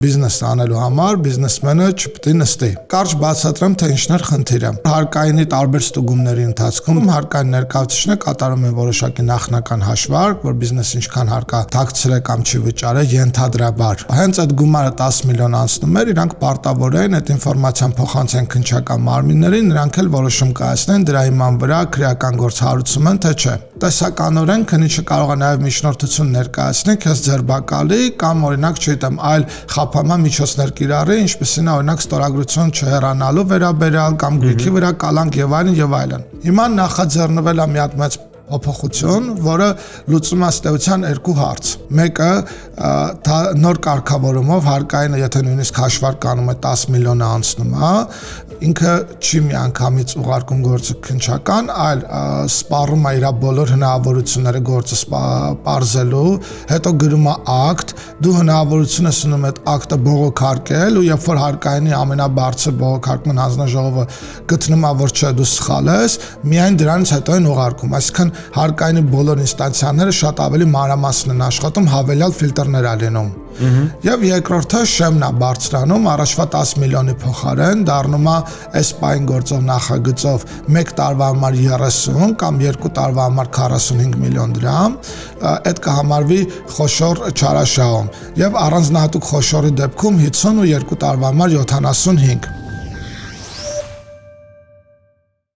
Բիզնես անելու համար բիզնեսմենը չպետք է նստի։ Կարճ բացատրեմ, թե ինչն է խնդիրը։ Հարկայինի տարբեր ստուգումների ընթացքում հարկային ներկայացուցիչը կատարում է որոշակի նախնական հաշվարկ, որ բիզնեսը ինչքան հարկա թաքցրել կամ չի վճարել ենթադրաբար։ Հենց այդ գումարը 10 միլիոն անցնում էր, իրանք պարտավոր էին այդ ինֆորմացիան փոխանցեն քննչական մարմիններին, նրանք էլ որոշում կայացնեն դրա հիման վրա քրեական գործ հարուցում են, թե չէ։ Տեսականորեն քննիչը կարող է նաև միջնորդություն ներկայացնել քեզ ձերբակալի կամ օրինակ չգիտեմ, այլ խափանման միջոցներ կիրառի, ինչպեսին է օրինակ ստորագրություն չհեռանալու վերաբերյալ կամ գրքի վրա կալանք եւ այլն։ Հիմա նախաձեռնվել է մի հատ մեծ փոփոխություն, որը լուծում է ստեյության երկու հարց։ Մեկը նոր կարգավորումով հարկայինը, եթե նույնիսկ հաշվարկ անում է 10 միլիոնը անցնում է, ինքը չի միանգամից ուղարկում գործը քննչական, այլ սպառում է իր բոլոր հնարավորությունները գործը պարզելու, հետո գրում է ակտ, դու հնարավորություն ես ունում այդ ակտը բողոքարկել ու երբ որ հարկայինի ամենաբարձր բողոքարկման հանձնաժողովը գտնում է, որ չէ, դու սխալ ես, միայն դրանից հետո են ուղարկում, այսինքն հարկայինի բոլոր ինստանցիաները շատ ավելի մանրամասն են աշխատում, հավելյալ ֆիլտրներ է լինում։ Եվ երկրորդը շեմն է բարձրանում, առաջվա 10 միլիոնի փոխարեն դառնում է այս պայն գործով նախագծով 1 տարվա համար 30 կամ 2 տարվա համար 45 միլիոն դրամ, այդ կհամարվի խոշոր չարաշահում, եւ առանձնահատուկ խոշորի դեպքում 50 ու 2 տարվա համար 75